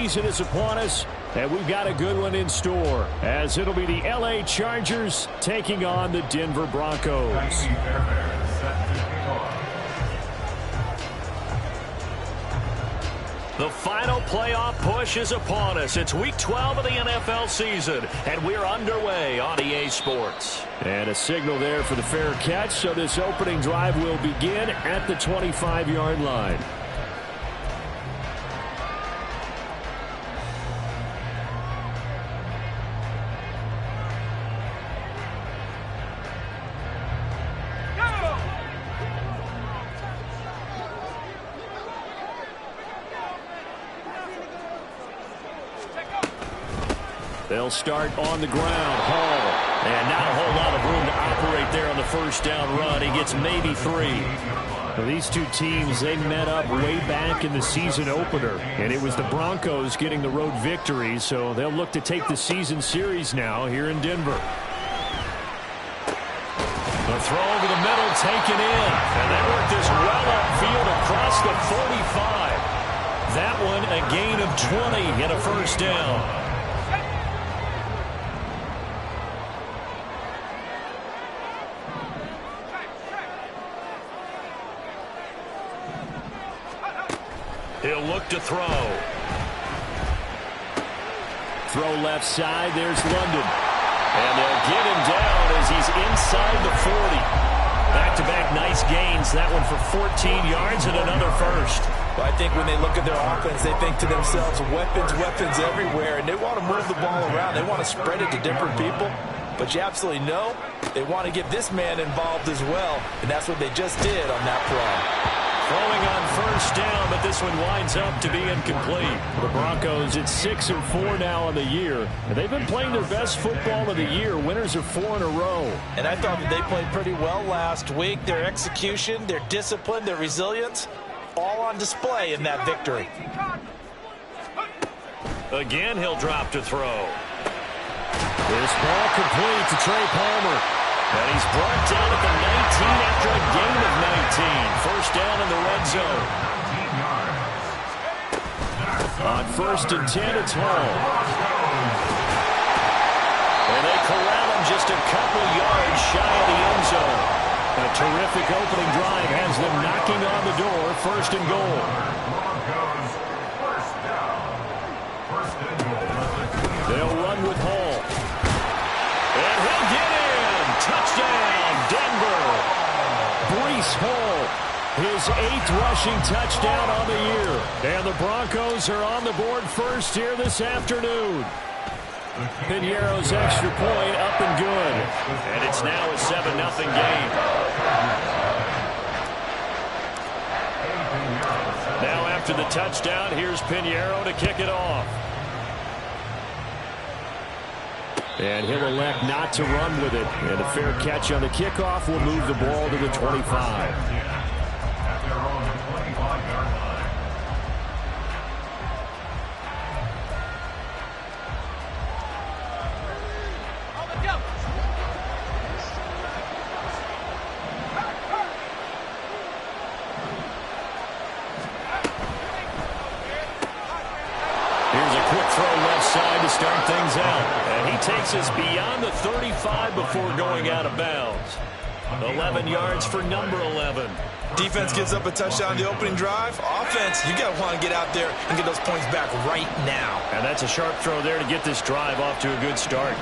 season is upon us, and we've got a good one in store, as it'll be the LA Chargers taking on the Denver Broncos. The final playoff push is upon us. It's Week 12 of the NFL season, and we're underway on EA Sports. And a signal there for the fair catch, so this opening drive will begin at the 25-yard line. They'll start on the ground. Hall. And not a whole lot of room to operate there on the first down run. He gets maybe 3. Well, these two teams, they met up way back in the season opener. And it was the Broncos getting the road victory. So they'll look to take the season series now here in Denver. The throw over the middle taken in. And they work this well upfield across the 45. That one a gain of 20 and a first down. He'll look to throw. Throw left side. There's London. And they'll get him down as he's inside the 40. Back-to-back nice gains. That one for 14 yards and another first. Well, I think when they look at their offense, they think to themselves, weapons everywhere, and they want to move the ball around. They want to spread it to different people. But you absolutely know they want to get this man involved as well, and that's what they just did on that play. Throwing on first down, but this one winds up to be incomplete. The Broncos, it's 6-4 now on the year. And they've been playing their best football of the year. Winners of 4 in a row. And I thought that they played pretty well last week. Their execution, their discipline, their resilience, all on display in that victory. Again, he'll drop to throw. This ball complete to Trey Palmer. And he's brought down at the 19 after a gain of 19. First down in the red zone. On 1st and 10, it's Hall. And they corral him just a couple yards shy of the end zone. A terrific opening drive has them knocking on the door. 1st and goal. They'll run with Hall. And he'll get it. Touchdown, Denver. Breece Hall, his 8th rushing touchdown on the year. And the Broncos are on the board first here this afternoon. Piñeiro's extra point up and good. And it's now a 7-0 game. Now after the touchdown, here's Piñeiro to kick it off. And he'll elect not to run with it. And a fair catch on the kickoff will move the ball to the 25. To start things out. And he takes us beyond the 35 before going out of bounds. 11 yards for number 11. Defense gives up a touchdown on the opening drive. Offense, you got to want to get out there and get those points back right now. And that's a sharp throw there to get this drive off to a good start.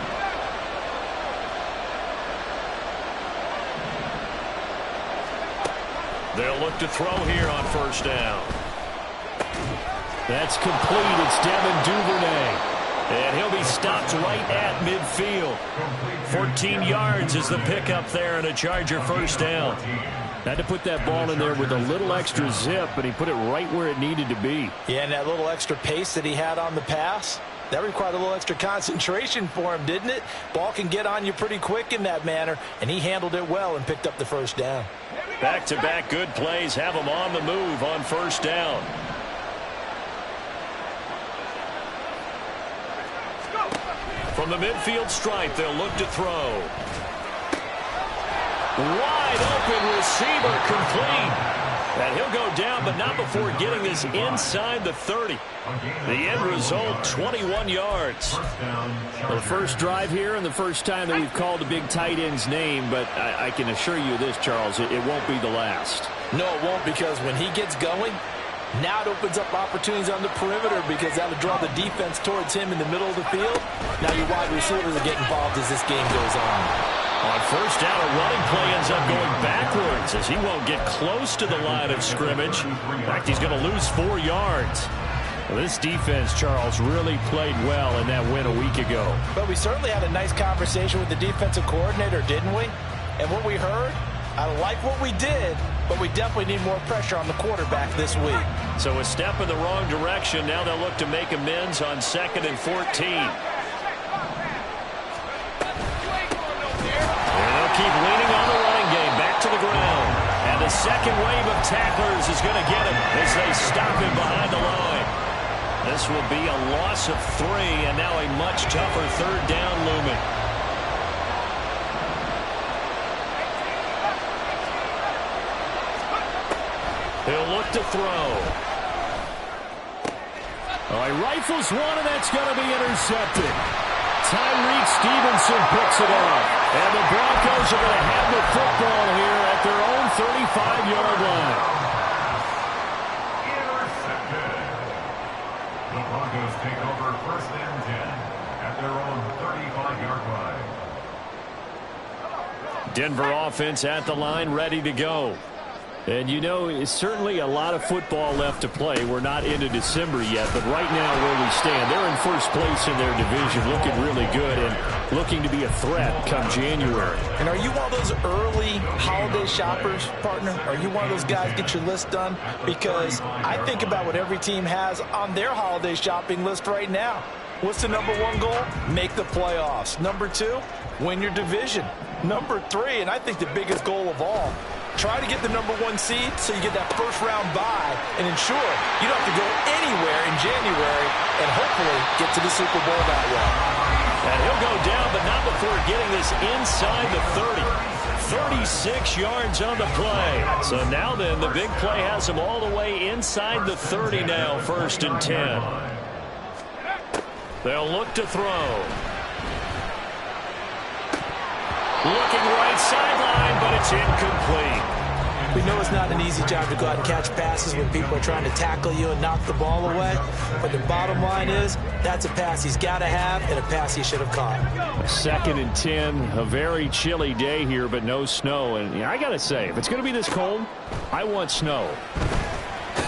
They'll look to throw here on first down. That's complete. It's Devin Duvernay. And he'll be stopped right at midfield. 14 yards is the pickup there and a Charger first down. Had to put that ball in there with a little extra zip, but he put it right where it needed to be. Yeah, and that little extra pace that he had on the pass, that required a little extra concentration for him, didn't it? Ball can get on you pretty quick in that manner, and he handled it well and picked up the first down. Back-to-back good plays have him on the move on first down. From the midfield stripe, they'll look to throw. Wide open receiver complete. And he'll go down, but not before getting this inside the 30. The end result, 21 yards. Well, the first drive here and the first time that we've called a big tight end's name, but I can assure you this, Charles, it won't be the last. No, it won't, because when he gets going, now it opens up opportunities on the perimeter because that'll draw the defense towards him in the middle of the field. Now your wide receivers are getting involved as this game goes on. On first down, a running play ends up going backwards as he won't get close to the line of scrimmage. In fact, he's going to lose 4 yards. Well, this defense, Charles, really played well in that win a week ago. But we certainly had a nice conversation with the defensive coordinator, didn't we? And what we heard, I like what we did, but we definitely need more pressure on the quarterback this week. So a step in the wrong direction. Now they'll look to make amends on 2nd and 14. Keep leaning on the running game, back to the ground. And the second wave of tacklers is going to get him as they stop him behind the line. This will be a loss of 3, and now a much tougher third down looming. He'll look to throw. All right, rifles one, and that's going to be intercepted. Tyreek Stevenson picks it up. And the Broncos are going to have the football here at their own 35-yard line. Intercepted. The Broncos take over 1st and 10 at their own 35-yard line. Denver offense at the line, ready to go. And you know, it's certainly a lot of football left to play. We're not into December yet, but right now where we stand, they're in first place in their division, looking really good and looking to be a threat come January. And are you one of those early holiday shoppers, partner? Are you one of those guys get your list done? Because I think about what every team has on their holiday shopping list right now. What's the #1 goal? Make the playoffs. #2, win your division. #3, and I think the biggest goal of all, try to get the #1 seed so you get that first-round bye and ensure you don't have to go anywhere in January and hopefully get to the Super Bowl that way. And he'll go down, but not before getting this inside the 30. 36 yards on the play. So now then, the big play has him all the way inside the 30 now, 1st and 10. They'll look to throw. Looking right sideline, but it's incomplete. We know it's not an easy job to go out and catch passes when people are trying to tackle you and knock the ball away. But the bottom line is, that's a pass he's got to have and a pass he should have caught. 2nd and 10, a very chilly day here, but no snow. And I got to say, if it's going to be this cold, I want snow.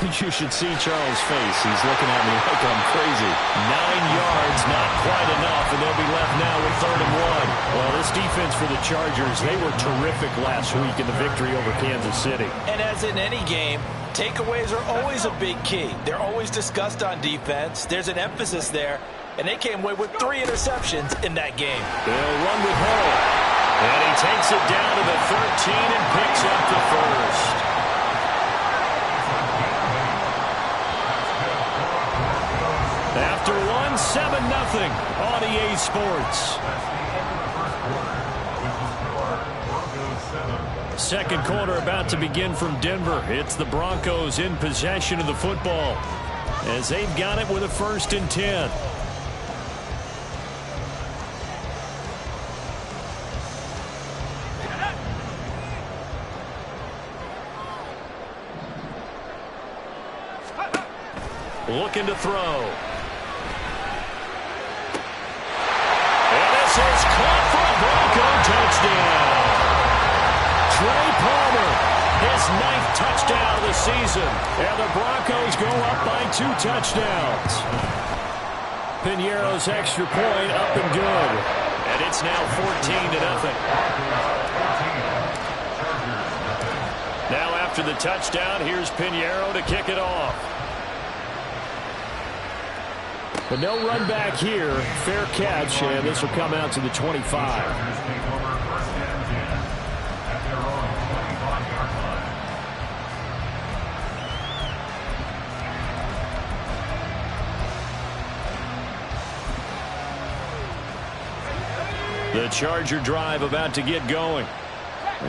You should see Charles' face. He's looking at me like I'm crazy. 9 yards, not quite enough, and they'll be left now with 3rd and 1. Well, this defense for the Chargers, they were terrific last week in the victory over Kansas City. And as in any game, takeaways are always a big key. They're always discussed on defense. There's an emphasis there, and they came away with 3 interceptions in that game. They'll run with Hall, and he takes it down to the 13 and picks up the first. After 7-0 on EA Sports. Second quarter about to begin from Denver. It's the Broncos in possession of the football as they've got it with a 1st and 10. Looking to throw. And this is caught for a Bronco touchdown. Trey Palmer, his 9th touchdown of the season. And the Broncos go up by 2 touchdowns. Piñeiro's extra point up and good. And it's now 14-0. Now after the touchdown, here's Piñeiro to kick it off. But no run back here. Fair catch, and this will come out to the 25. The Charger drive about to get going.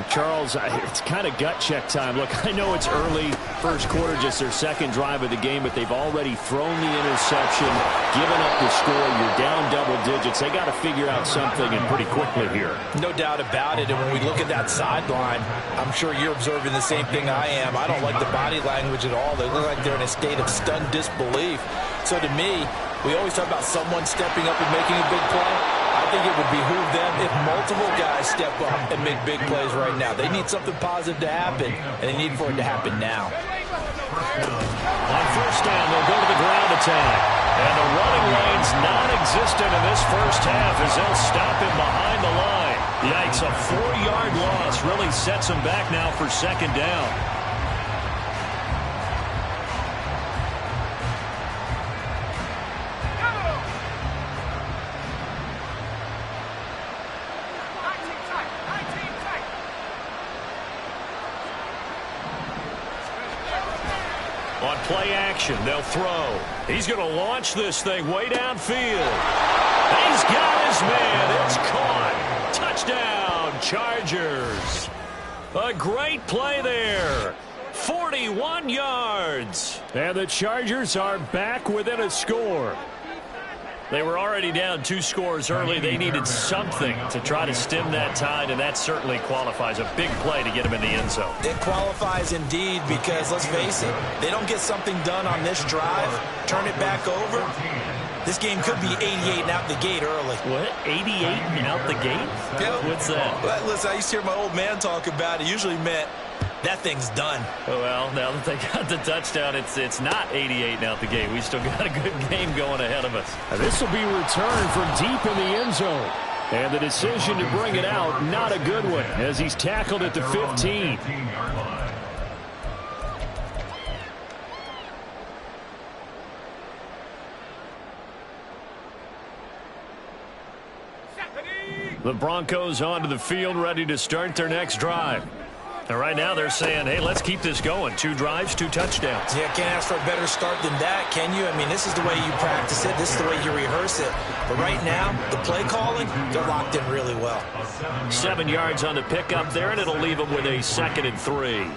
Charles, it's kind of gut check time. Look, I know it's early, first quarter, just their second drive of the game, but they've already thrown the interception, given up the score. You're down double digits. They got to figure out something, and pretty quickly here. No doubt about it, and when we look at that sideline, I'm sure you're observing the same thing I am. I don't like the body language at all. They look like they're in a state of stunned disbelief. So to me, we always talk about someone stepping up and making a big play. I think it would behoove them if multiple guys step up and make big plays right now. They need something positive to happen, and they need for it to happen now. On first down, they'll go to the ground attack. And the running lane's non-existent in this first half as they'll stop him behind the line. Yikes, a 4-yard loss really sets them back now for second down. On play action, they'll throw. He's going to launch this thing way downfield. He's got his man. It's caught. Touchdown, Chargers. A great play there. 41 yards. And the Chargers are back within a score. They were already down 2 scores early. They needed something to try to stem that tide, and that certainly qualifies. A big play to get them in the end zone. It qualifies indeed because, let's face it, they don't get something done on this drive, turn it back over, this game could be 88 and out the gate early. What? 88 and out the gate? Yeah. What's that? Well, listen, I used to hear my old man talk about it. Usually meant that thing's done. Well, now that they got the touchdown, it's not 88 and out the gate. We still got a good game going ahead of us. This will be returned from deep in the end zone. And the decision to bring it out, not a good one, as he's tackled at the 15. The Broncos onto the field, ready to start their next drive. And right now they're saying, hey, let's keep this going. 2 drives, 2 touchdowns. Yeah, can't ask for a better start than that, can you? I mean, this is the way you practice it. This is the way you rehearse it. But right now, the play calling, they're locked in really well. 7 yards on the pickup there, and it'll leave them with a 2nd and 3.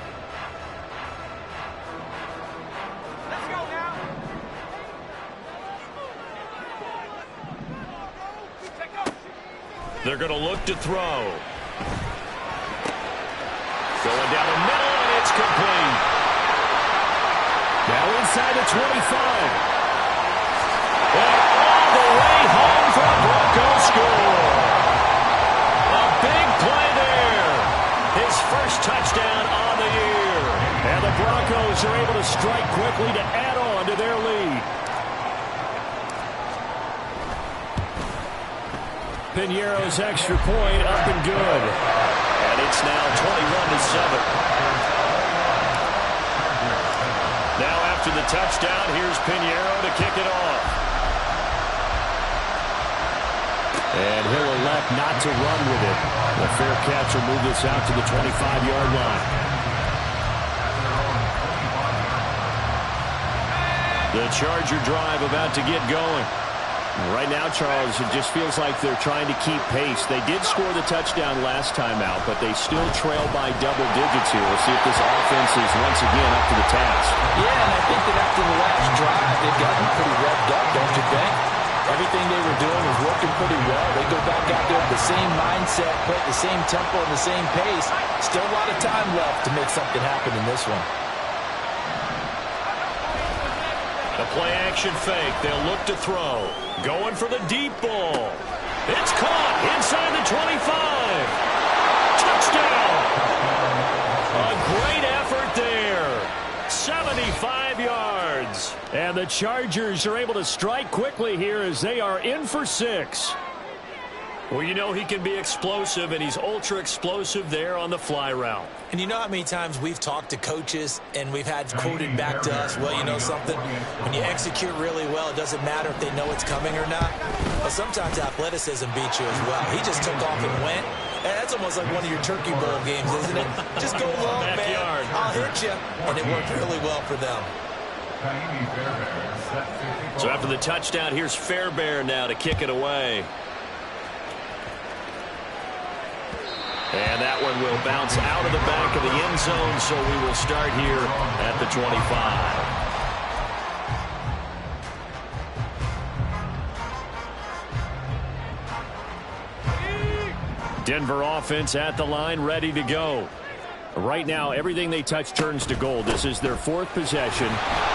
They're going to look to throw. Going down the middle, and it's complete. Now inside the 25. And all the way home for a Broncos score. A big play there. His first touchdown on the year. And the Broncos are able to strike quickly to add on to their lead. Piñeiro's extra point up and good. And it's now 21-7. Now after the touchdown, here's Piñeiro to kick it off. And he'll elect not to run with it. The fair catch will move this out to the 25-yard line. The Charger drive about to get going. Right now, Charles, it just feels like they're trying to keep pace. They did score the touchdown last time out, but they still trail by double digits here. We'll see if this offense is once again up to the task. Yeah, and I think that after the last drive, they've gotten pretty revved up, don't you think? Everything they were doing was working pretty well. They go back out there with the same mindset, play at the same tempo and the same pace. Still a lot of time left to make something happen in this one. The play-action fake. They'll look to throw. Going for the deep ball. It's caught inside the 25. Touchdown. A great effort there. 75 yards. And the Chargers are able to strike quickly here as they are in for 6. Well, you know he can be explosive, and he's ultra-explosive there on the fly route. And you know how many times we've talked to coaches and we've had quoted back to us, well, you know something? When you execute really well, it doesn't matter if they know it's coming or not. But sometimes athleticism beats you as well. He just took off and went. And that's almost like one of your Turkey Bowl games, isn't it? Just go long, man. I'll hit you. And it worked really well for them. So after the touchdown, here's Fairbairn now to kick it away. And that one will bounce out of the back of the end zone, so we will start here at the 25. Denver offense at the line, ready to go. Right now, everything they touch turns to gold. This is their fourth possession.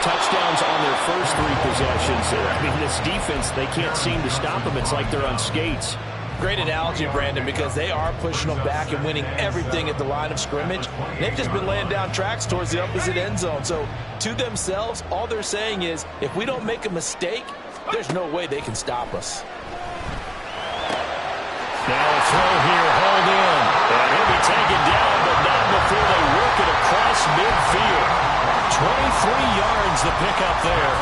Touchdowns on their first three possessions. I mean, this defense, they can't seem to stop them. It's like they're on skates. Great analogy, Brandon, because they are pushing them back and winning everything at the line of scrimmage. They've just been laying down tracks towards the opposite end zone. So, to themselves, all they're saying is, if we don't make a mistake, there's no way they can stop us. Now a throw here, hauled in. And he'll be taken down, but not before they work it across midfield. 23 yards the pickup there.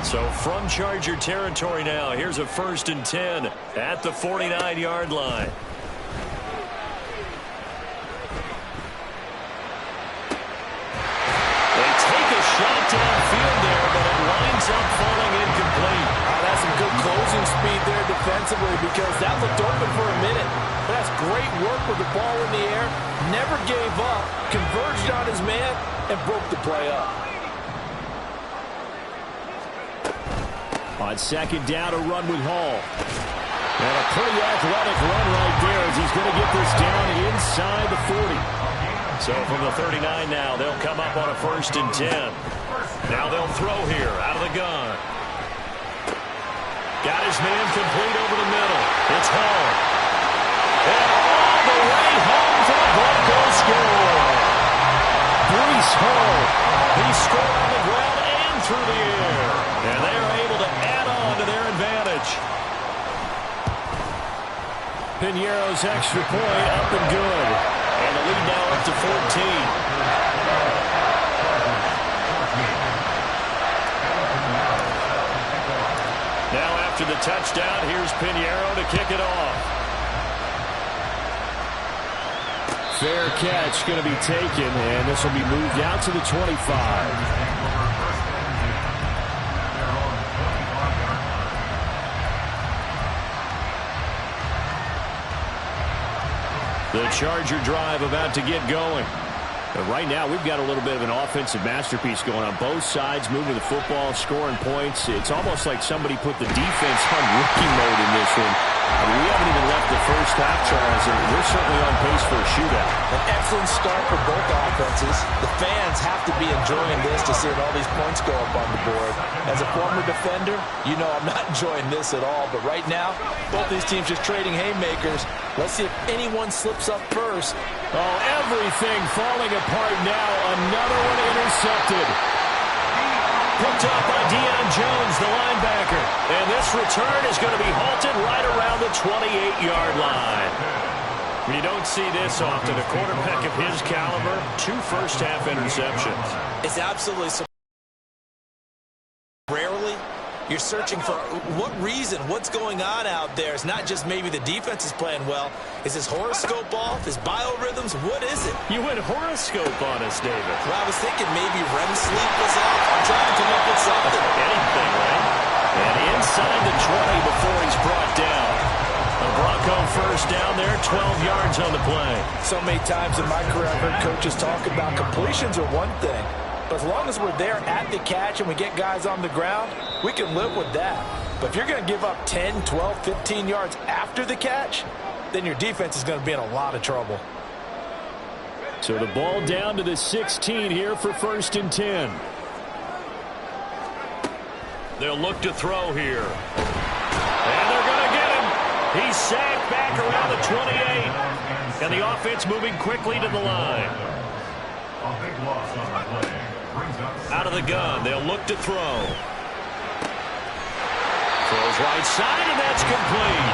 So from Charger territory now, here's a 1st and 10 at the 49-yard line. Shot downfield there, but it winds up falling incomplete. That's some good closing speed there defensively, because that looked open for a minute. But that's great work with the ball in the air. Never gave up, converged on his man, and broke the play up. On 2nd down, a run with Hall. And a pretty athletic run right there as he's going to get this down inside the 40. So from the 39 now, they'll come up on a 1st and 10. Now they'll throw here out of the gun. Got his man complete over the middle. It's Hall. And all the way home for the Broncos score. Breece Hall. He scored on the ground and through the air. And they are able to add on to their advantage. Piñeiro's extra point up and good. And the lead now up to 14. Now after the touchdown, here's Piñeiro to kick it off. Fair catch going to be taken, and this will be moved out to the 25. The Charger drive about to get going. But right now, we've got a little bit of an offensive masterpiece going on both sides, moving the football, scoring points. It's almost like somebody put the defense on rookie mode in this one. I mean, we haven't even left the first half, Charles, and we're certainly on pace for a shootout. An excellent start for both offenses. The fans have to be enjoying this to see all these points go up on the board. As a former defender, you know I'm not enjoying this at all. But right now, both these teams just trading haymakers. Let's see if anyone slips up first. Oh, everything falling apart now. Another one intercepted. Picked up by Deion Jones, the linebacker. And this return is going to be halted right around the 28-yard line. You don't see this often. A quarterback of his caliber, 2 first-half interceptions. It's absolutely rarely. You're searching for what reason, what's going on out there. It's not just maybe the defense is playing well. Is his horoscope off? His biorhythms? What is it? You went horoscope on us, David. Well, I was thinking maybe REM sleep was off. I'm trying to come up with something. Anything, right? And inside the 20 before he's brought down. A Bronco first down there, 12 yards on the play. So many times in my career I've heard coaches talk about completions are one thing. But as long as we're there at the catch and we get guys on the ground, we can live with that. But if you're going to give up 10, 12, 15 yards after the catch, then your defense is going to be in a lot of trouble. So the ball down to the 16 here for 1st and 10. They'll look to throw here. And they're going to get him. He's sacked back around the 28. And the offense moving quickly to the line. A big loss on the play. Out of the gun, they'll look to throw. Throws right side, and that's complete.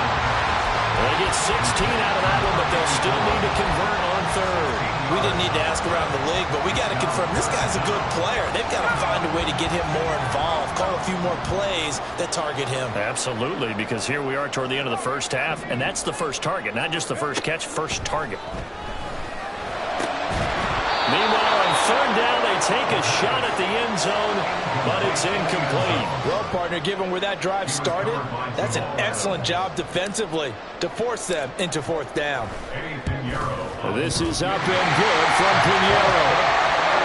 They get 16 out of that one, but they'll still need to convert on 3rd. We didn't need to ask around the league, but we got to confirm this guy's a good player. They've got to find a way to get him more involved, call a few more plays that target him. Absolutely, because here we are toward the end of the first half, and that's the first target, not just the first catch, first target. Meanwhile, on 3rd down, they they take a shot at the end zone, but it's incomplete. Well, partner, given where that drive started, that's an excellent job defensively to force them into fourth down. This is up and good from Pinheiro.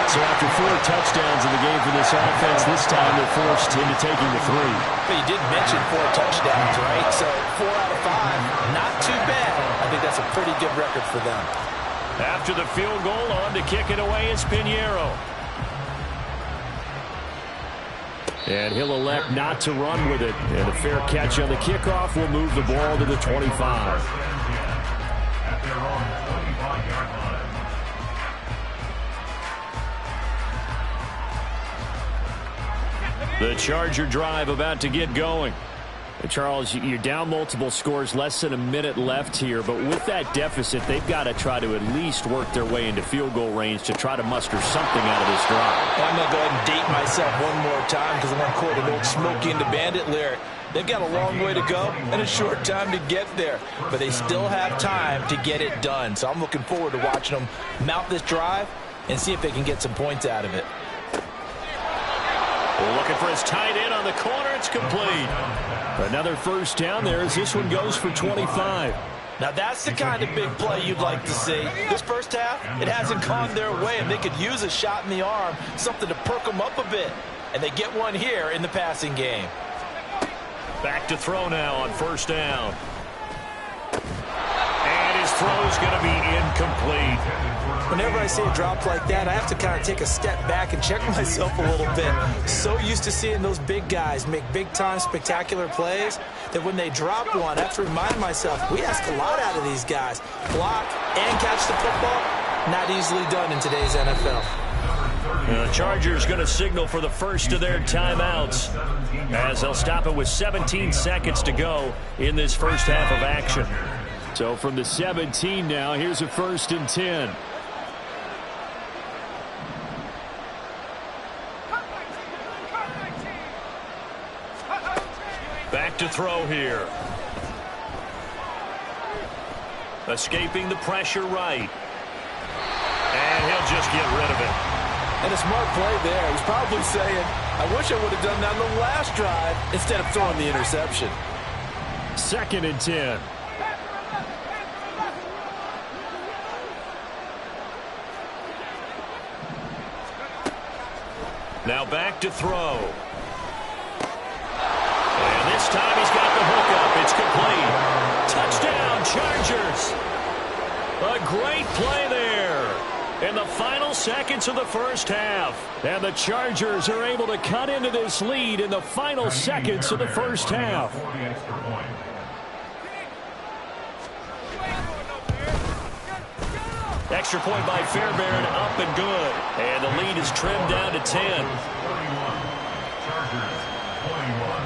So after 4 touchdowns in the game for this offense, this time they're forced into taking the 3. But you did mention 4 touchdowns, right? So 4 out of 5, not too bad. I think that's a pretty good record for them. After the field goal, on to kick it away is Pinheiro. And he'll elect not to run with it. And a fair catch on the kickoff will move the ball to the 25. At their own 25-yard line. The Charger drive about to get going. Charles, you're down multiple scores, less than a minute left here, but with that deficit, they've got to try to at least work their way into field goal range to try to muster something out of this drive. I'm going to go ahead and date myself one more time because I want to quote an old Smokey and the Bandit lyric. They've got a long way to go and a short time to get there, but they still have time to get it done. So I'm looking forward to watching them mount this drive and see if they can get some points out of it. Looking for his tight end on the corner. It's complete. Another first down there as this one goes for 25. Now that's the kind of big play you'd like to see. This first half, it hasn't gone their way, and they could use a shot in the arm, something to perk them up a bit. And they get one here in the passing game. Back to throw now on first down. And his throw's going to be incomplete. Whenever I see a drop like that, I have to kind of take a step back and check myself a little bit. So used to seeing those big guys make big-time spectacular plays that when they drop one, I have to remind myself, we ask a lot out of these guys. Block and catch the football, not easily done in today's NFL. The Chargers going to signal for the first of their timeouts as they'll stop it with 17 seconds to go in this first half of action. So from the 17 now, here's a 1st and 10. Back to throw here. Escaping the pressure right. And he'll just get rid of it. And a smart play there. He's probably saying, I wish I would have done that on the last drive instead of throwing the interception. 2nd and 10. Now back to throw. And this time he's got the hook up. It's complete. Touchdown, Chargers. A great play there in the final seconds of the first half. And the Chargers are able to cut into this lead in the final seconds of the first half. Extra point by Fairbairn, up and good. And the lead is trimmed down to 10. 41. Chargers, 21.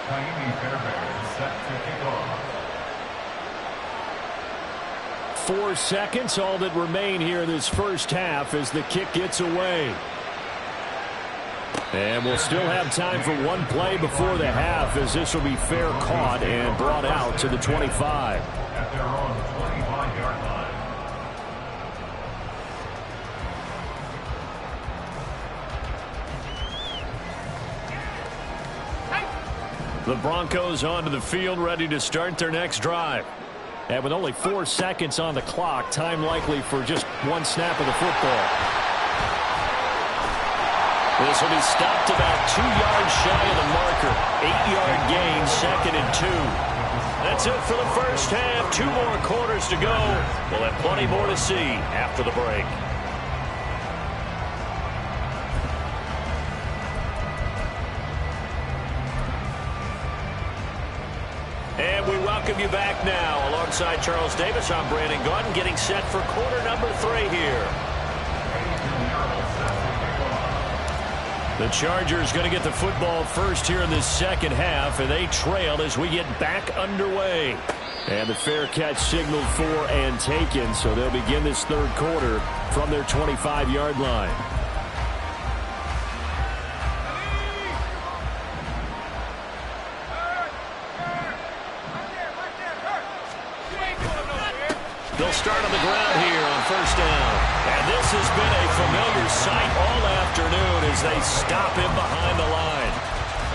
Taimi Fairbairn set to kick off. 4 seconds, all that remain here in this first half as the kick gets away. And we'll still have time for one play before the half as this will be fair caught and brought out to the 25. At their own 25-yard line. The Broncos onto the field, ready to start their next drive. And with only 4 seconds on the clock, time likely for just one snap of the football. This will be stopped about 2 yards shy of the marker. 8-yard gain, 2nd and 2. That's it for the first half. 2 more quarters to go. We'll have plenty more to see after the break. And we welcome you back now. Alongside Charles Davis, I'm Brandon Gaudin, getting set for quarter number 3 here. The Chargers going to get the football first here in this second half, and they trail as we get back underway. And the fair catch signaled for and taken, so they'll begin this third quarter from their 25-yard line. They'll start on the ground here on first down. And this This has been a familiar sight all afternoon as they stop him behind the line.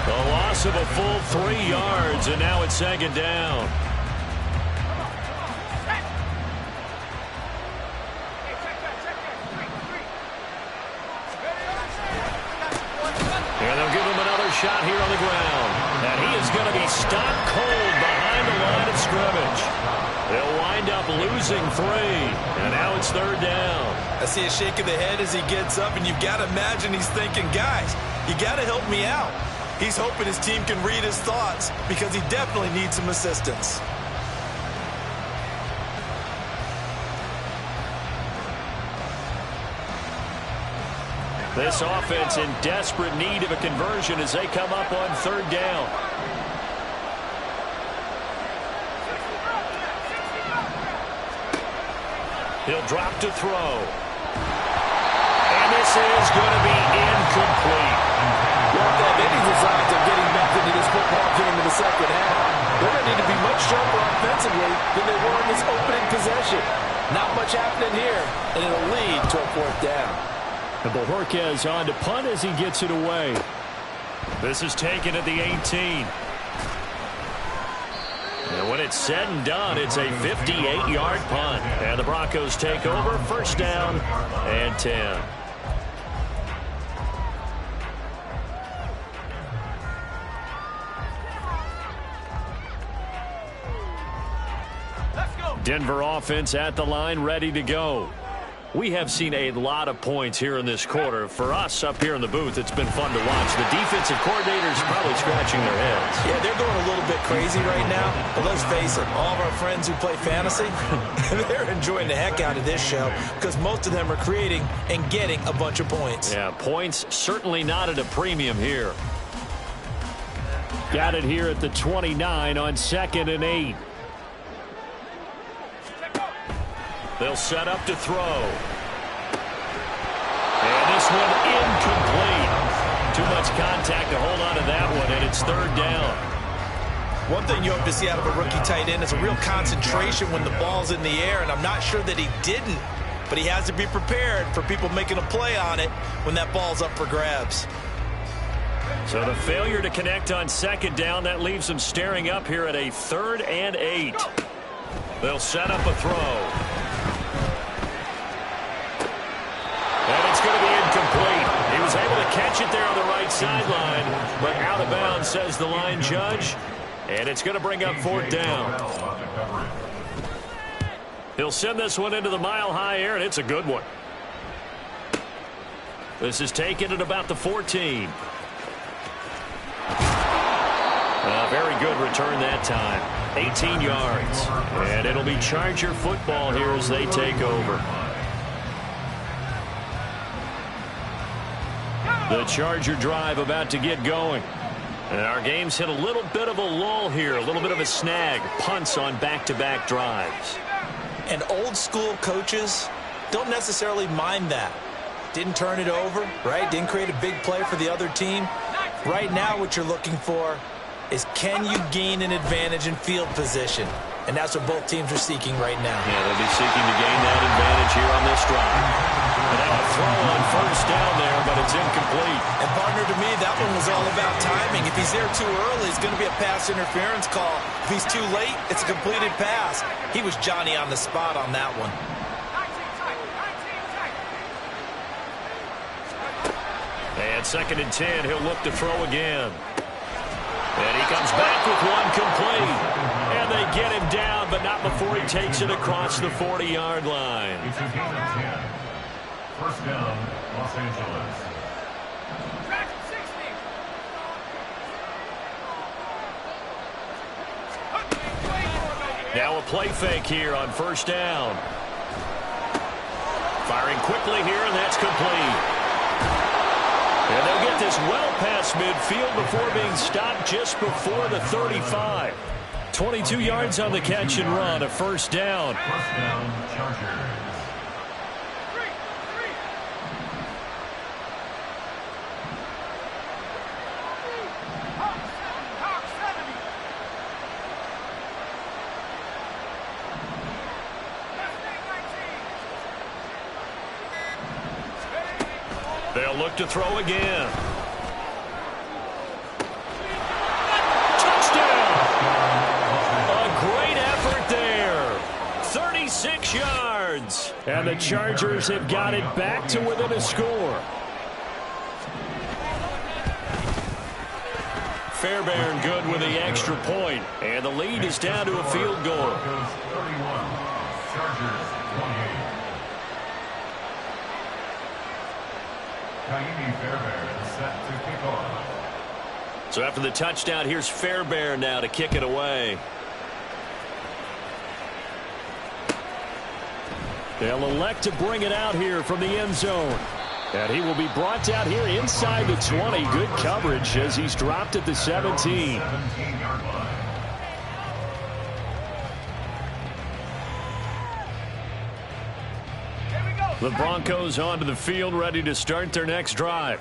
The loss of a full 3 yards, and now it's second down. And they'll give him another shot here on the ground. And he is going to be stopped cold behind the line of scrimmage. They'll wind up losing 3, and now it's third down. I see a shake of the head as he gets up, and you've got to imagine he's thinking, guys, you got to help me out. He's hoping his team can read his thoughts because he definitely needs some assistance. This offense in desperate need of a conversion as they come up on third down. He'll drop to throw. And this is going to be incomplete. Well, that any designs of getting back into this football game in the second half, they're going to need to be much sharper offensively than they were in this opening possession. Not much happening here, and it'll lead to a fourth down. And Bojorquez on to punt as he gets it away. This is taken at the 18. And when it's said and done, it's a 58-yard punt. And the Broncos take over, first down and 10. Denver offense at the line, ready to go. We have seen a lot of points here in this quarter. For us up here in the booth, it's been fun to watch. The defensive coordinators probably scratching their heads. Yeah, they're going a little bit crazy right now. But let's face it, all of our friends who play fantasy, they're enjoying the heck out of this show because most of them are creating and getting a bunch of points. Yeah, points certainly not at a premium here. Got it here at the 29 on 2nd and 8. They'll set up to throw. And this one incomplete. Too much contact to hold on to that one, and it's third down. One thing you hope to see out of a rookie tight end is a real concentration when the ball's in the air, and I'm not sure that he didn't, but he has to be prepared for people making a play on it when that ball's up for grabs. So the failure to connect on second down, that leaves them staring up here at a 3rd and 8. They'll set up a throw. And it's going to be incomplete. He was able to catch it there on the right sideline, but out of bounds, says the line judge. And it's going to bring up 4th down. He'll send this one into the mile-high air, and it's a good one. This is taken at about the 14. Very good return that time. 18 yards. And it'll be Charger football here as they take over. The Charger drive about to get going. And our game's hit a little bit of a lull here, a little bit of a snag. Punts on back-to-back drives. And old-school coaches don't necessarily mind that. Didn't turn it over, right? Didn't create a big play for the other team. Right now what you're looking for is can you gain an advantage in field position? And that's what both teams are seeking right now. Yeah, they'll be seeking to gain that advantage here on this drive. And now a throw on first down there, but it's incomplete. And partner, to me, that one was all about timing. If he's there too early, it's going to be a pass interference call. If he's too late, it's a completed pass. He was Johnny on the spot on that one. And 2nd and 10, he'll look to throw again. And he comes back with one complete. And they get him down, but not before he takes it across the 40-yard line. It's a gain of 10. First down, Los Angeles. Now a play fake here on first down. Firing quickly here, and that's complete. And they'll get this well past midfield before being stopped just before the 35. 22 yards on the catch and run, a first down. First down, Chargers. They'll look to throw again. Touchdown! A great effort there. 36 yards. And the Chargers have got it back to within a score. Fairbairn good with the extra point. And the lead is down to a field goal. Broncos 31, Chargers 28. Kaimi Fairbairn is set to kick off. So after the touchdown, here's Fairbairn now to kick it away. They'll elect to bring it out here from the end zone. And he will be brought down here inside the 20. Good coverage as he's dropped at the 17. 17-yard line. The Broncos onto the field, ready to start their next drive.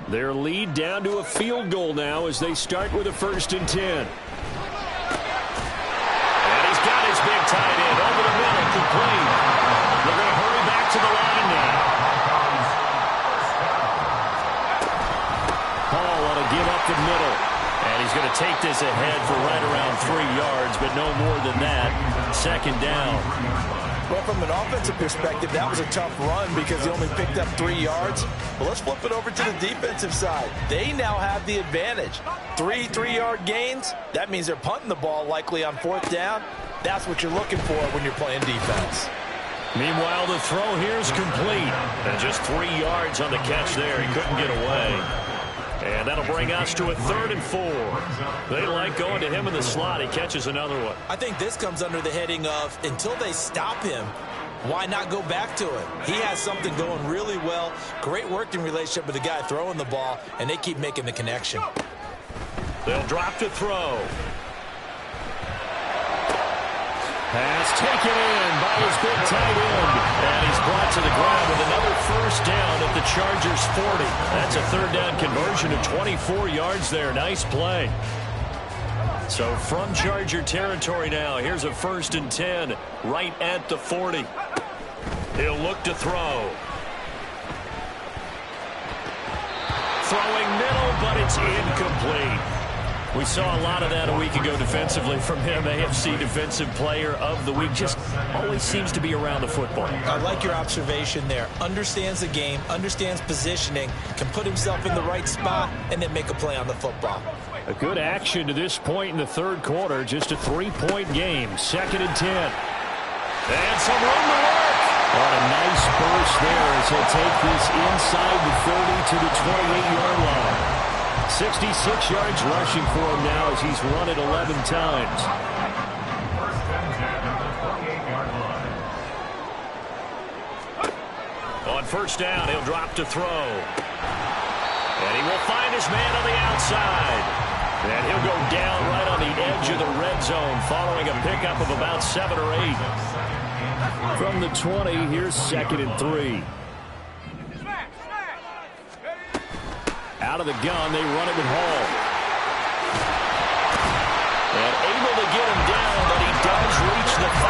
Their lead down to a field goal now as they start with a 1st and 10. And he's got his big tight end over the middle, complete. They're going to hurry back to the line now. Hall ought to give up the middle. And he's going to take this ahead for right around 3 yards, but no more than that. 2nd down. Well, from an offensive perspective, that was a tough run because he only picked up 3 yards. But let's flip it over to the defensive side. They now have the advantage. 3 3-yard gains. That means they're punting the ball likely on 4th down. That's what you're looking for when you're playing defense. Meanwhile, the throw here is complete. And just 3 yards on the catch there. He couldn't get away. And that'll bring us to a 3rd and 4. They like going to him in the slot. He catches another one. I think this comes under the heading of until they stop him, why not go back to it? He has something going really well. Great working relationship with the guy throwing the ball, and they keep making the connection. They'll drop to throw. Pass taken in by his big tight end. And he's brought to the ground with another 1st down at the Chargers 40. That's a 3rd down conversion of 24 yards there. Nice play. So from Charger territory now, here's a 1st and 10 right at the 40. He'll look to throw. Throwing middle, but it's incomplete. We saw a lot of that a week ago defensively from him. AFC Defensive Player of the Week. Just always seems to be around the football. I like your observation there. Understands the game, understands positioning, can put himself in the right spot, and then make a play on the football. A good action to this point in the 3rd quarter. Just a 3-point game. 2nd and 10. And some room to work. On a nice burst there as he'll take this inside the 30 to the 28-yard line. 66 yards rushing for him now as he's run it 11 times. 1st and 10 at the 28-yard line. On 1st down, he'll drop to throw. And he will find his man on the outside. And he'll go down right on the edge of the red zone following a pickup of about 7 or 8. From the 20, here's 2nd and 3. Out of the gun, they run it with Hall. And able to get him down, but he does reach the 5.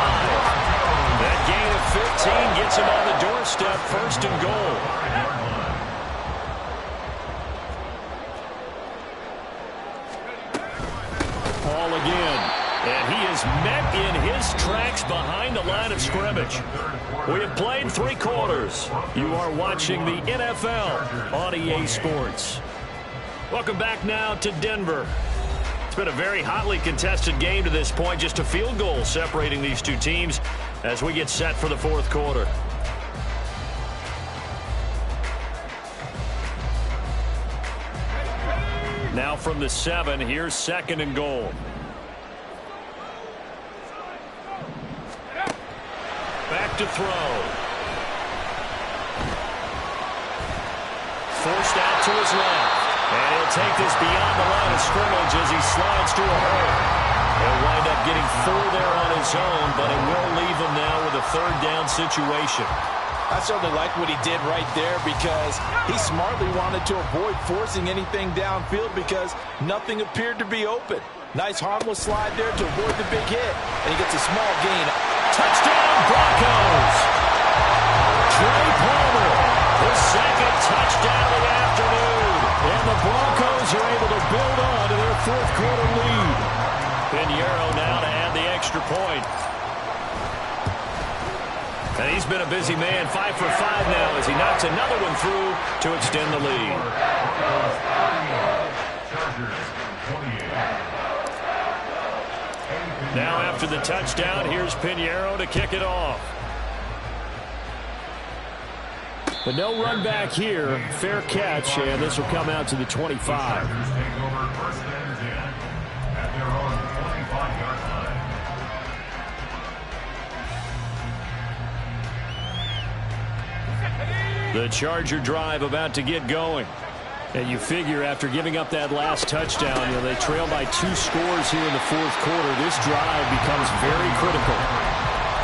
That gain of 15 gets him on the doorstep, 1st and goal. Hall again. And he is met in his tracks behind the line of scrimmage. We have played 3 quarters. You are watching the NFL on EA Sports. Welcome back now to Denver. It's been a very hotly contested game to this point. Just a field goal separating these two teams as we get set for the 4th quarter. Now from the 7, here's 2nd and goal. Back to throw. Forced out to his left. And he'll take this beyond the line of scrimmage as he slides to a hole. He'll wind up getting 4 there on his own, but it will leave him now with a 3rd down situation. I certainly like what he did right there because he smartly wanted to avoid forcing anything downfield because nothing appeared to be open. Nice harmless slide there to avoid the big hit, and he gets a small gain. Touchdown, Broncos! Trey Palmer, his 2nd touchdown point. And he's been a busy man, 5 for 5 now as he knocks another one through to extend the lead. Now after the touchdown, here's Pinheiro to kick it off. But no run back here. Fair catch, and this will come out to the 25. The Charger drive about to get going. And you figure after giving up that last touchdown, they trail by 2 scores here in the fourth quarter. This drive becomes very critical.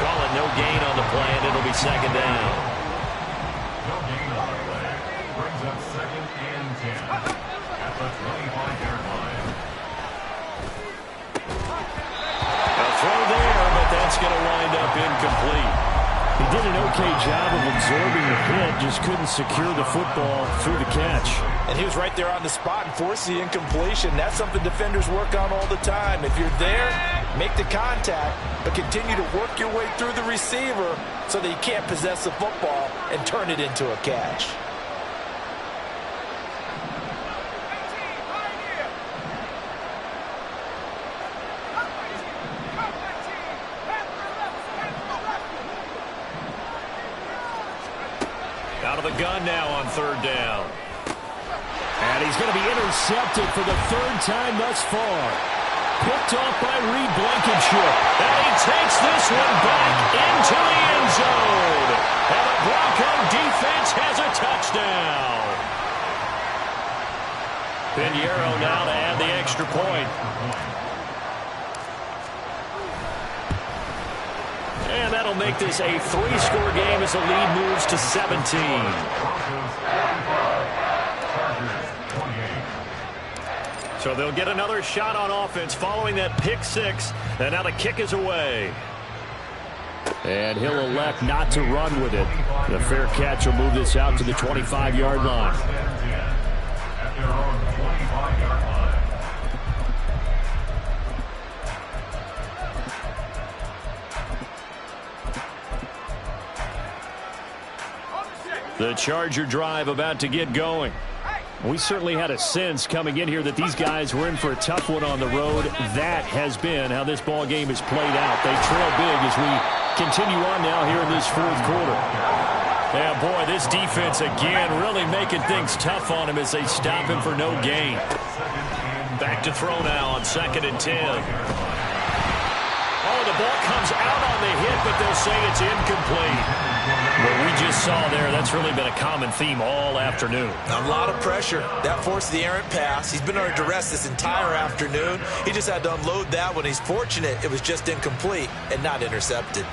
Call it no gain on the play, and it'll be second down. No gain on the play. Brings up 2nd and 10 at the 25-yard line. A throw there, but that's going to wind up incomplete. He did an okay job of absorbing the hit, just couldn't secure the football through the catch. And he was right there on the spot and forced the incompletion. That's something defenders work on all the time. If you're there, make the contact, but continue to work your way through the receiver so that you can't possess the football and turn it into a catch. Out of the gun now on 3rd down. And he's going to be intercepted for the 3rd time thus far. Picked off by Reed Blankenship. And he takes this one back into the end zone. And the Bronco defense has a touchdown. Pinheiro now to add the extra point. And that'll make this a 3-score game as the lead moves to 17. So they'll get another shot on offense following that pick 6. And now the kick is away. And he'll elect not to run with it. The fair catch will move this out to the 25-yard line. At their own 25-yard line. The Charger drive about to get going. We certainly had a sense coming in here that these guys were in for a tough one on the road. That has been how this ball game has played out. They trail big as we continue on now here in this fourth quarter. Yeah, boy, this defense again really making things tough on him as they stop him for no gain. Back to throw now on 2nd and 10. Oh, the ball comes out on the hit, but they'll say it's incomplete. What we just saw there, that's really been a common theme all afternoon. A lot of pressure. That forced the errant pass. He's been under duress this entire afternoon. He just had to unload that one. He's fortunate it was just incomplete and not intercepted.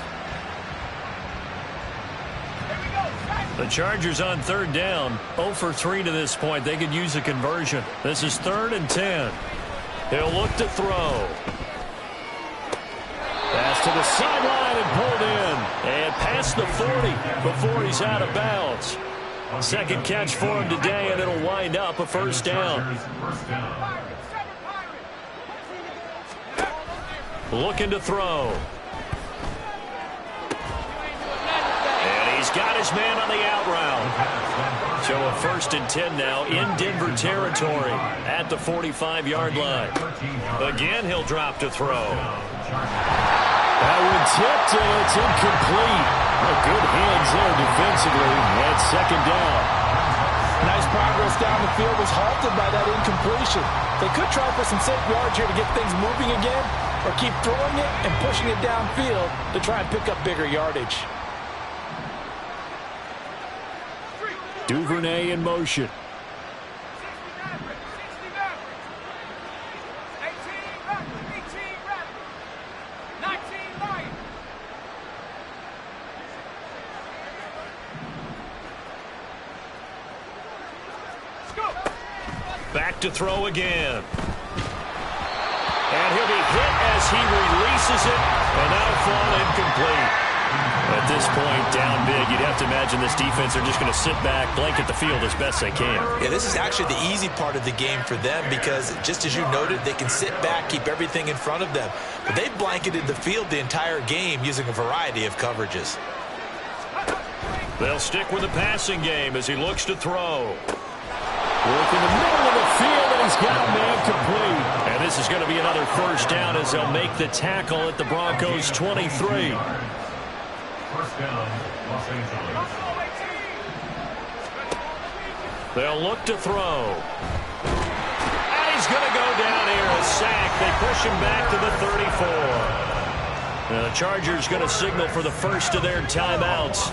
The Chargers on 3rd down, 0 for 3 to this point. They could use a conversion. This is 3rd and 10. He'll look to throw. Pass to the sideline and pulled in. And past the 40 before he's out of bounds. 2nd catch for him today, and it'll wind up a 1st down. Looking to throw. And he's got his man on the out route. So a 1st and 10 now in Denver territory at the 45-yard line. Again, he'll drop to throw. That one tipped, and it's incomplete. Good hands there defensively at 2nd down. Nice progress down the field, was halted by that incompletion. They could try for some safe yards here to get things moving again, or keep throwing it and pushing it downfield to try and pick up bigger yardage. Duvernay in motion. Back to throw again. And he'll be hit as he releases it, and that'll fall incomplete. At this point, down big, you'd have to imagine this defense are just going to sit back, blanket the field as best they can. Yeah, this is actually the easy part of the game for them because, just as you noted, they can sit back, keep everything in front of them. But they've blanketed the field the entire game using a variety of coverages. They'll stick with the passing game as he looks to throw. Work in the middle of the field, and he's got a man complete. And this is going to be another first down as they'll make the tackle at the Broncos' 23. First down, Los Angeles. They'll look to throw. And he's going to go down here, a sack. They push him back to the 34. Now the Chargers going to signal for the first of their timeouts.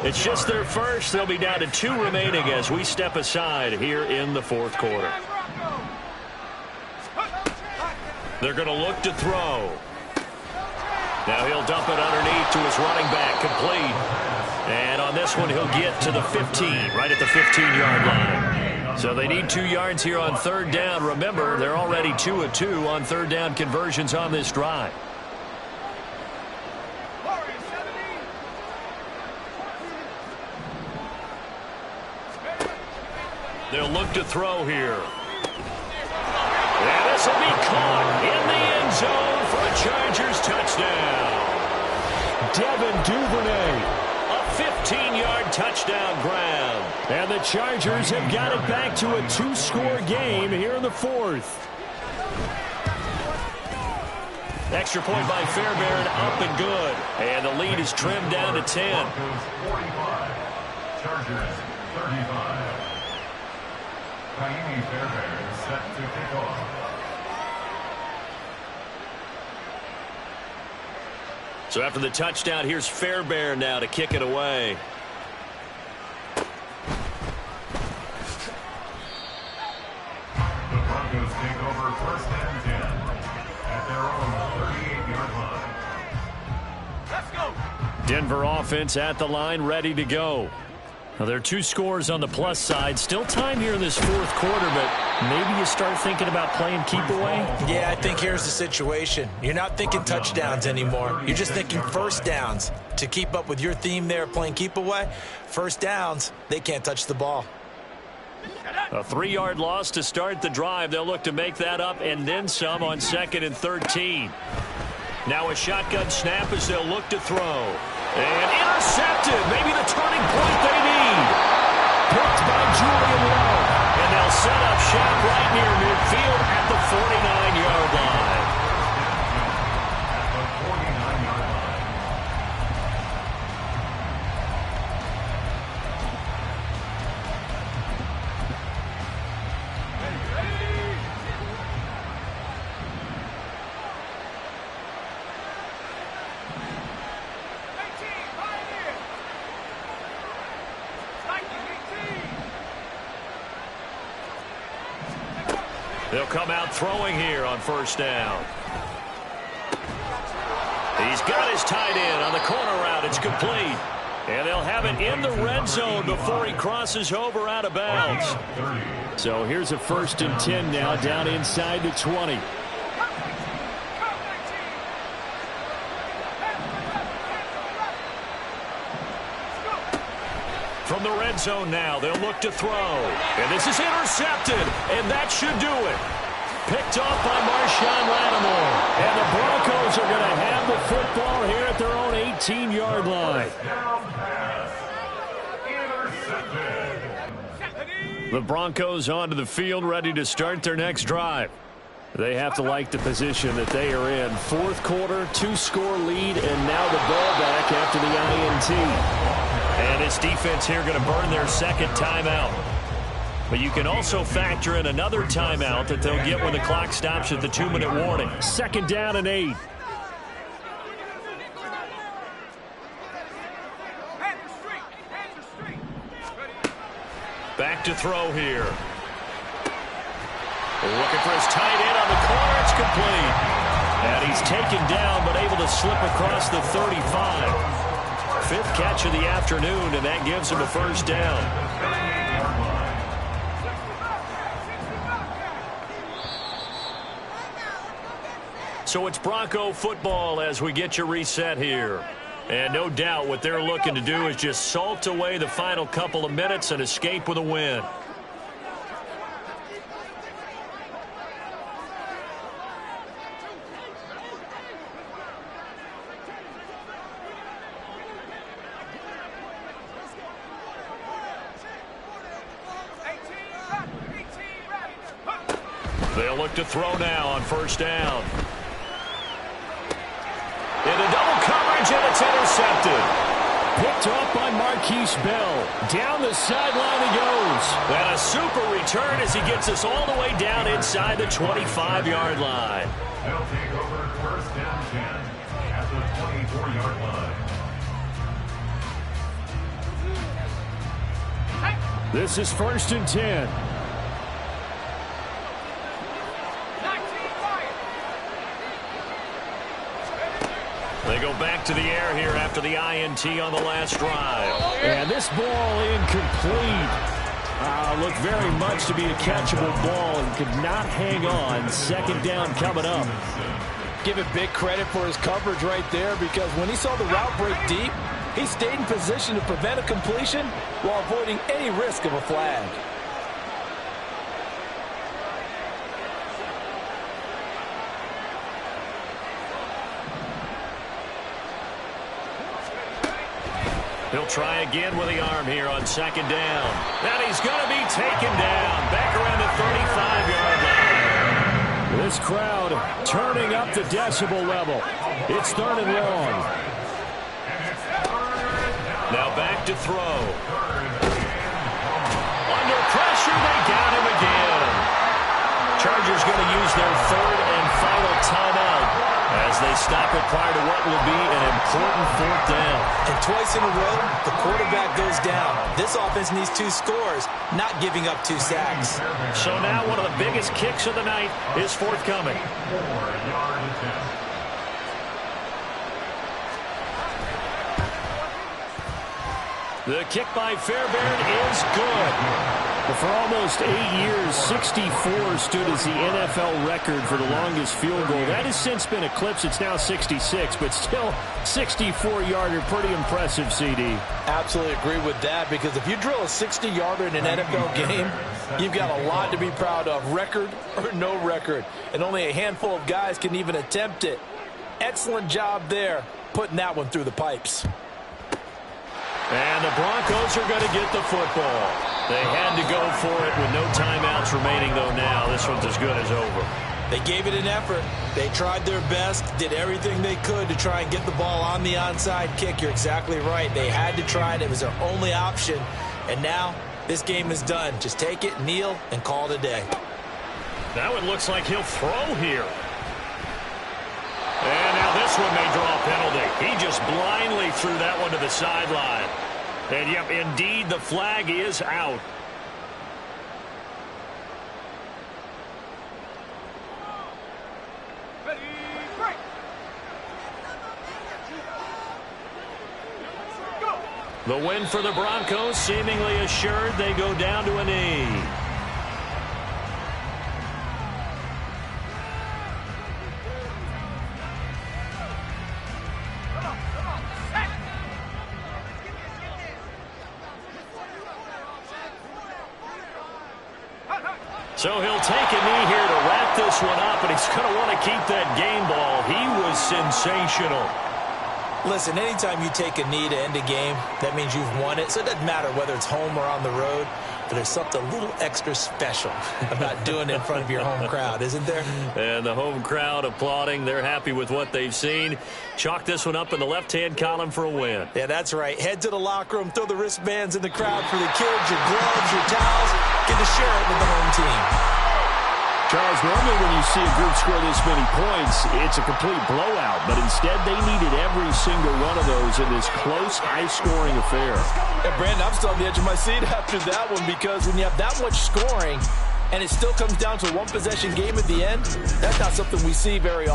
It's just their first. They'll be down to 2 remaining as we step aside here in the fourth quarter. They're going to look to throw. Now he'll dump it underneath to his running back, complete. And on this one, he'll get to the 15, right at the 15-yard line. So they need 2 yards here on third down. Remember, they're already 2 of 2 on third down conversions on this drive. They'll look to throw here. And this will be caught in the end zone for a Chargers touchdown. Devin Duvernay, a 15-yard touchdown grab. And the Chargers have got it back to a 2-score game here in the fourth. Extra point by Fairbairn, up and good. And the lead is trimmed down to 10. Broncos 45, Chargers 35. Kaimi Fairbairn set to kick off. So after the touchdown, here's Fairbairn now to kick it away. The Broncos take over first and 10 at their own 38-yard line. Let's go. Denver offense at the line, ready to go. Now, there are 2 scores on the plus side. Still time here in this fourth quarter, but maybe you start thinking about playing keep away? Yeah, I think here's the situation. You're not thinking touchdowns anymore. You're just thinking first downs. To keep up with your theme there, playing keep away, first downs, they can't touch the ball. A 3-yard loss to start the drive. They'll look to make that up and then some on 2nd and 13. Now a shotgun snap as they'll look to throw. And intercepted. Maybe the turning point they need. Picked by Julian Love. And they'll set up shop right near midfield at the 49-yard line. At the 49-yard line. They'll come out throwing here on first down. He's got his tight end on the corner route. It's complete. And they'll have it in the red zone before he crosses over out of bounds. So here's a 1st and 10 now down inside the 20. From the red zone now, they'll look to throw. And this is intercepted, and that should do it. Picked off by Marshawn Lattimore. And the Broncos are going to have the football here at their own 18-yard line. The Broncos onto the field, ready to start their next drive. They have to like the position that they are in. Fourth quarter, 2-score lead, and now the ball back after the INT. And this defense here going to burn their 2nd timeout. But you can also factor in another timeout that they'll get when the clock stops at the 2-minute warning. 2nd down and 8. Back to throw here. Looking for his tight end on the corner. It's complete. And he's taken down but able to slip across the 35. 5th catch of the afternoon, and that gives him a first down. So it's Bronco football as we get you reset here. And no doubt what they're looking to do is just salt away the final couple of minutes and escape with a win. They'll look to throw now on first down. Into double coverage, and it's intercepted. Picked off by Marquise Bell. Down the sideline he goes. And a super return as he gets us all the way down inside the 25-yard line. They'll take over first down 10 at the 24-yard line. This is first and 10. They go back to the air here after the INT on the last drive. And this ball incomplete. Looked very much to be a catchable ball and could not hang on. Second down coming up. Give it big credit for his coverage right there, because when he saw the route break deep, he stayed in position to prevent a completion while avoiding any risk of a flag. He'll try again with the arm here on second down. And he's going to be taken down back around the 35-yard line. This crowd turning up the decibel level. It's third and long. Now back to throw. Under pressure, they got him again. Chargers going to use their third and final timeout as they stop it prior to what will be an important fourth down. And twice in a row, the quarterback goes down. This offense needs 2 scores, not giving up 2 sacks. So now one of the biggest kicks of the night is forthcoming. 4-yard attempt. The kick by Fairbairn is good. For almost 8 years, 64 stood as the NFL record for the longest field goal. That has since been eclipsed. It's now 66, but still 64-yarder. Pretty impressive, CD. Absolutely agree with that, because if you drill a 60-yarder in an NFL game, you've got a lot to be proud of, record or no record. And only a handful of guys can even attempt it. Excellent job there, putting that one through the pipes. And the Broncos are going to get the football. They had to go for it with no timeouts remaining, though now. This one's as good as over. They gave it an effort. They tried their best, did everything they could to try and get the ball on the onside kick. You're exactly right. They had to try it. It was their only option. And now this game is done. Just take it, kneel, and call it a day. Now it looks like he'll throw here. And now this one may draw a penalty. He just blindly threw that one to the sideline. And, yep, indeed, the flag is out. Ready, break. Go. The win for the Broncos seemingly assured. They go down to a knee. So he'll take a knee here to wrap this one up, and he's going to want to keep that game ball. He was sensational. Listen, anytime you take a knee to end a game, that means you've won it. So it doesn't matter whether it's home or on the road, but there's something a little extra special about doing it in front of your home crowd, isn't there? And the home crowd applauding. They're happy with what they've seen. Chalk this one up in the left-hand column for a win. Yeah, that's right. Head to the locker room, throw the wristbands in the crowd for the kids, your gloves, your towels. Get to share it with the home team. Charles, normally when you see a group score this many points, it's a complete blowout. But instead, they needed every single one of those in this close, high-scoring affair. Yeah, Brandon, I'm still on the edge of my seat after that one, because when you have that much scoring and it still comes down to a one-possession game at the end, that's not something we see very often.